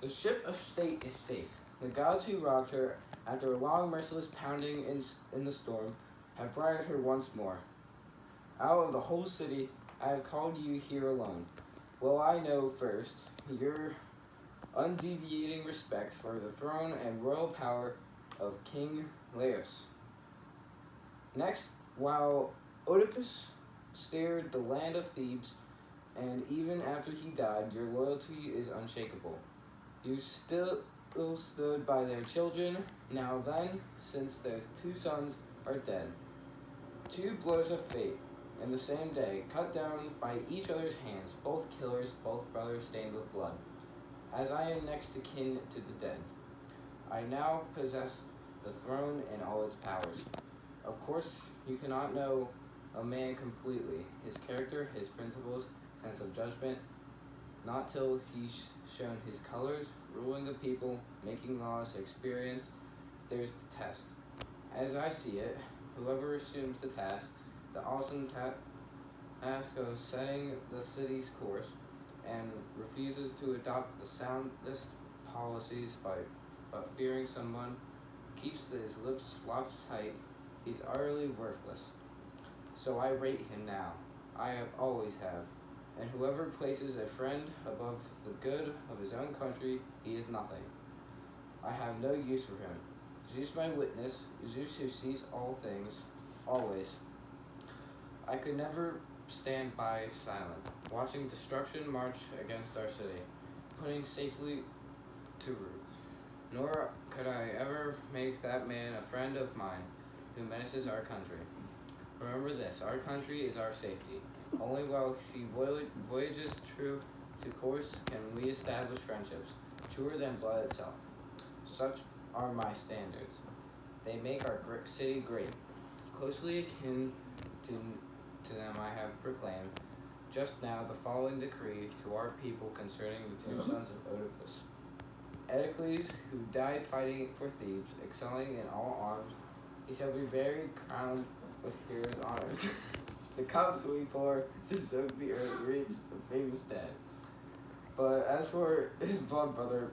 The ship of state is safe. The gods who rocked her after a long merciless pounding in the storm have righted her once more. Out of the whole city, I have called you here alone. Well, I know first your undeviating respect for the throne and royal power of King Laius. Next, while Oedipus stared the land of Thebes, and even after he died, your loyalty is unshakable. You still stood by their children, now then, since their 2 sons are dead. 2 blows of fate, in the same day, cut down by each other's hands, both killers, both brothers stained with blood. As I am next to kin to the dead, I now possess the throne and all its powers. Of course, you cannot know a man completely, his character, his principles, sense of judgment, not till he's shown his colors, ruling the people, making laws, experience. There's the test. As I see it, whoever assumes the task, the awesome task of setting the city's course, and refuses to adopt the soundest policies but fearing someone, keeps his lips locked tight, he's utterly worthless. So I rate him now. I have always have. And whoever places a friend above the good of his own country, he is nothing. I have no use for him. Zeus my witness, Zeus who sees all things, always. I could never stand by silent, watching destruction march against our city, putting safely to rout. Nor could I ever make that man a friend of mine who menaces our country. Remember this, our country is our safety. Only while she voyages true to course can we establish friendships, truer than blood itself. Such are my standards. They make our city great. Closely akin to them I have proclaimed just now the following decree to our people concerning the 2 sons of Oedipus. Eteocles, who died fighting for Thebes, excelling in all arms, he shall be buried crowned with heroes' honors. The cups we pour to soak the earth reach the famous dead. But as for his blood brother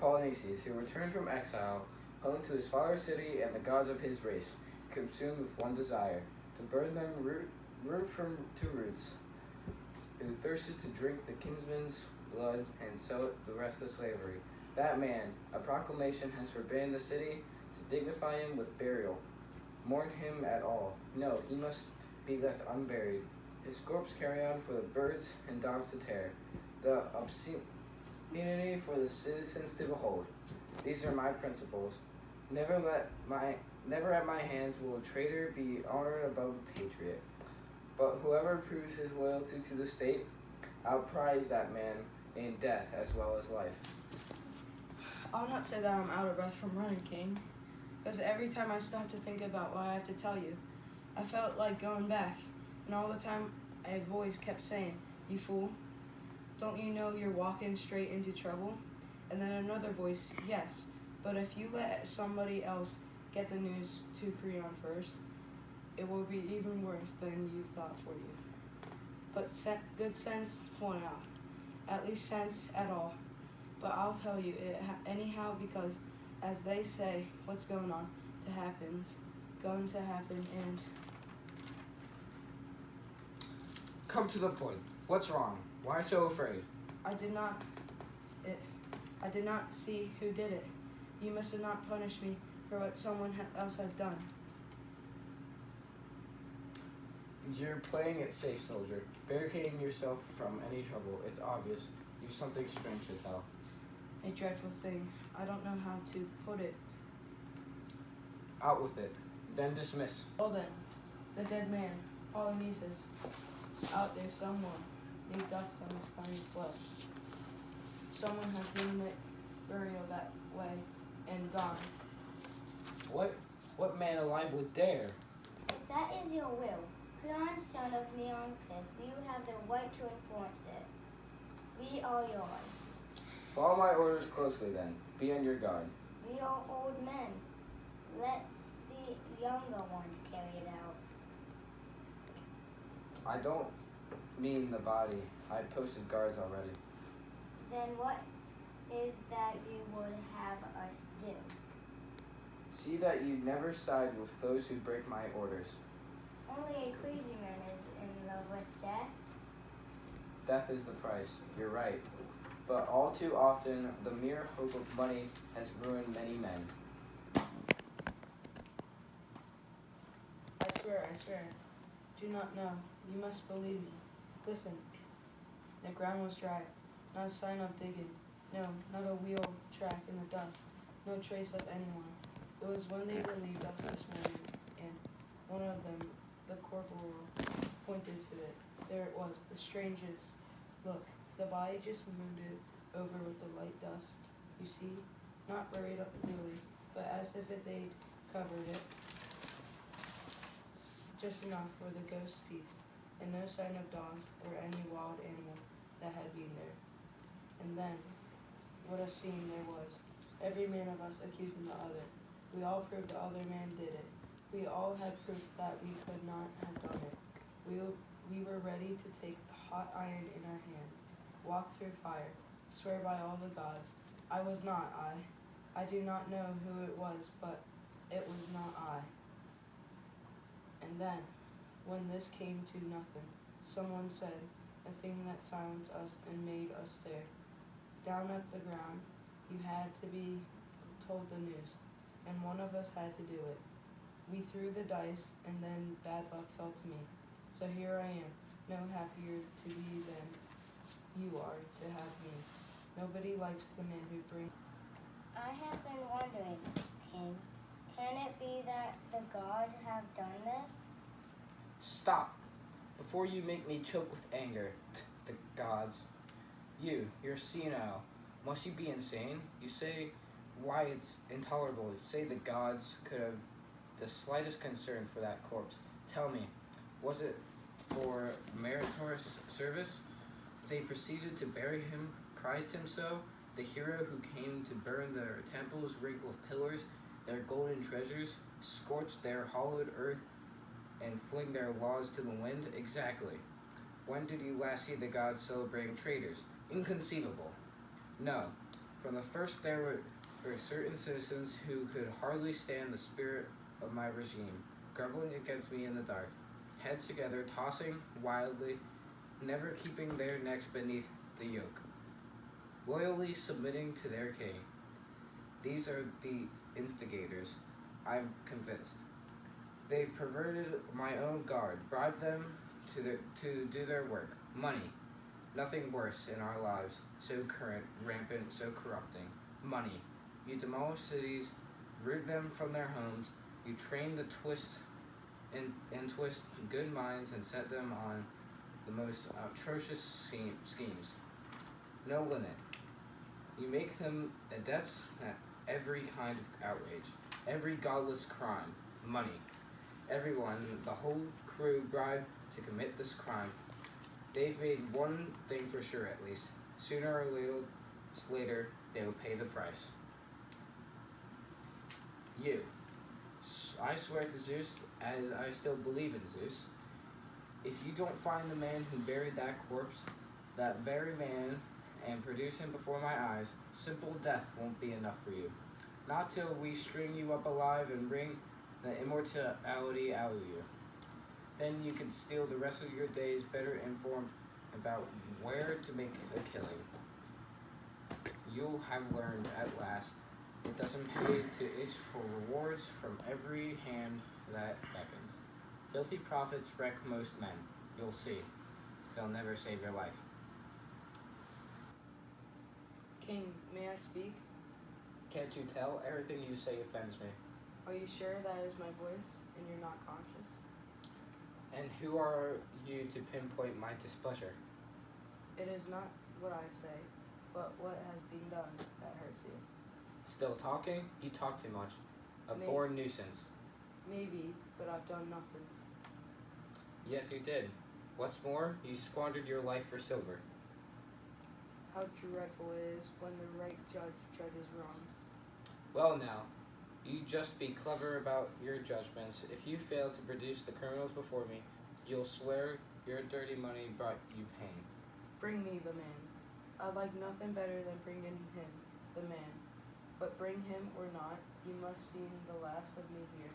Polynices, who returned from exile, home to his father's city and the gods of his race, consumed with one desire, to burn them root from to roots, who thirsted to drink the kinsman's blood and sell the rest to slavery. That man, a proclamation has forbidden the city to dignify him with burial, mourn him at all. No, he must be left unburied, his corpse carried on for the birds and dogs to tear, the obscenity for the citizens to behold. These are my principles. Never at my hands will a traitor be honored above a patriot. But whoever proves his loyalty to the state, I'll prize that man in death as well as life. I'll not say that I'm out of breath from running, King, because every time I stop to think about what I have to tell you, I felt like going back, and all the time a voice kept saying, "You fool, don't you know you're walking straight into trouble?" And then another voice, "Yes, but if you let somebody else get the news to Creon first, it will be even worse than you thought for you." But good sense won out, at least sense at all. But I'll tell you it anyhow, because as they say, what's going on to happen, going to happen, and Come to the point. What's wrong? Why so afraid? I did not see who did it. You must have not punished me for what someone else has done. You're playing it safe, soldier. Barricading yourself from any trouble. It's obvious. You've something strange to tell. A dreadful thing. I don't know how to put it. Out with it. Then dismiss. Well then, the dead man, Polynices, out there somewhere, made dust on his tiny flesh. Someone has given it burial that way and gone. What man alive would dare? If that is your will, Creon, son of Leoncus, you have the right to enforce it. We are yours. Follow my orders closely then. Be on your guard. We are old men. Let the younger ones carry it out. I don't mean the body. I posted guards already. Then what is that you would have us do? See that you never side with those who break my orders. Only a crazy man is in love with death. Death is the price, you're right. But all too often, the mere hope of money has ruined many men. I swear. Do not know. You must believe me. Listen. The ground was dry. Not a sign of digging. No, not a wheel track in the dust. No trace of anyone. It was when they relieved us this morning, and one of them, the corporal, pointed to it. There it was, the strangest. Look, the body just moved it over with the light dust. You see? Not buried up newly, but as if they'd covered it. Just enough for the ghost piece, and no sign of dogs or any wild animal that had been there. And then, what a scene there was. Every man of us accusing the other. We all proved the other man did it. We all had proof that we could not have done it. We were ready to take hot iron in our hands, walk through fire, swear by all the gods. I was not I. I do not know who it was, but it was not I. And then, when this came to nothing, someone said a thing that silenced us and made us stare. Down at the ground, you had to be told the news, and one of us had to do it. We threw the dice, and then bad luck fell to me. So here I am, no happier to be than you are to have me. Nobody likes the man who brings. I have been wondering, King, can it be that the gods have done this? Stop! Before you make me choke with anger. The gods. You're senile. Must you be insane? You say why it's intolerable. You say the gods could have the slightest concern for that corpse. Tell me, was it for meritorious service? They proceeded to bury him, prized him so, the hero who came to burn their temples rigged with pillars, their golden treasures, scorch their hollowed earth, and fling their laws to the wind? Exactly. When did you last see the gods celebrating traitors? Inconceivable. No. From the first there were certain citizens who could hardly stand the spirit of my regime, grumbling against me in the dark, heads together, tossing wildly, never keeping their necks beneath the yoke, loyally submitting to their king. These are the instigators, I'm convinced. They perverted my own guard, bribed them to do their work. Money. Nothing worse in our lives, so current, rampant, so corrupting. Money. You demolish cities, root them from their homes, you train the twist good minds and set them on the most atrocious schemes. No limit. You make them adepts at every kind of outrage, every godless crime. Money. Everyone, the whole crew bribed to commit this crime. They've made one thing for sure at least. Sooner or later, they will pay the price. You. I swear to Zeus, as I still believe in Zeus, if you don't find the man who buried that corpse, that very man, and produce him before my eyes, simple death won't be enough for you. Not till we string you up alive and bring the immortality out of you. Then you can steal the rest of your days better informed about where to make a killing. You'll have learned at last. It doesn't pay to itch for rewards from every hand that beckons. Filthy profits wreck most men. You'll see. They'll never save your life. King, may I speak? Can't you tell? Everything you say offends me. Are you sure that is my voice and you're not conscious? And who are you to pinpoint my displeasure? It is not what I say, but what has been done that hurts you. Still talking? You talk too much. A Maybe. born nuisance. Maybe, but I've done nothing. Yes, you did. What's more, you squandered your life for silver. How dreadful it is when the right judge judges wrong. Well now, you just be clever about your judgments. If you fail to produce the criminals before me, you'll swear your dirty money brought you pain. Bring me the man. I'd like nothing better than bringing him, the man. But bring him or not, you must see the last of me here.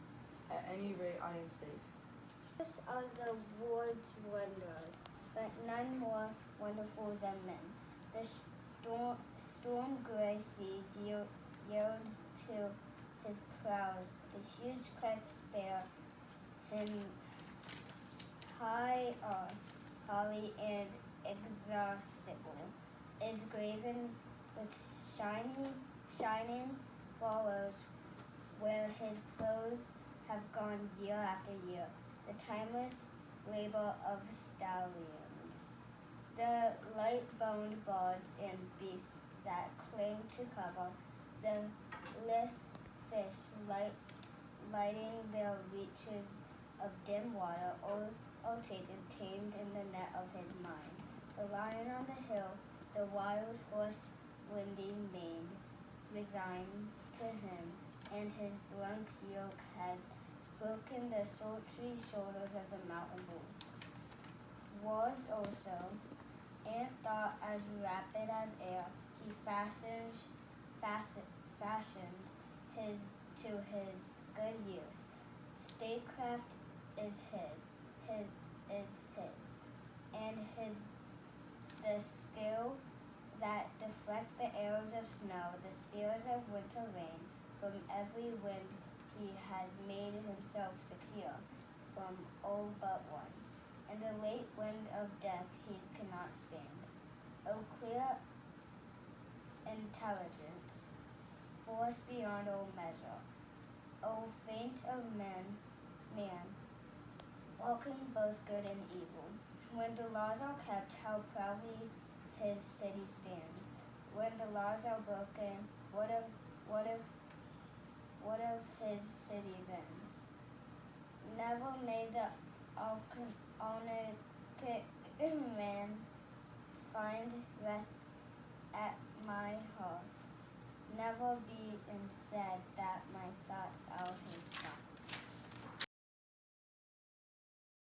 At any rate, I am safe. These are the world's wonders, but none more wonderful than men. The storm gray sea yields to his prows. The huge crest bear him high, holly and exhaustible, is graven with shining follows where his plows have gone year after year, the timeless labor of stallions. The light-boned birds and beasts that cling to cover, the lithe fish lighting their reaches of dim water, all taken tamed in the net of his mind. The lion on the hill, the wild horse windy maned, resigned to him, and his blunt yoke has broken the sultry shoulders of the mountain bull. Words also, and thought as rapid as air, he fashions his to his good use. Statecraft is his, and the skill that deflect the arrows of snow, the spears of winter rain. From every wind he has made himself secure, from all but one. And the late wind of death he cannot stand. O clear intelligence, force beyond all measure. O faint of man, welcome both good and evil. When the laws are kept, how proudly his city stands. When the laws are broken, what of his city then? Never may the honored man find rest at my hearth. Never be it said that my thoughts are his thoughts.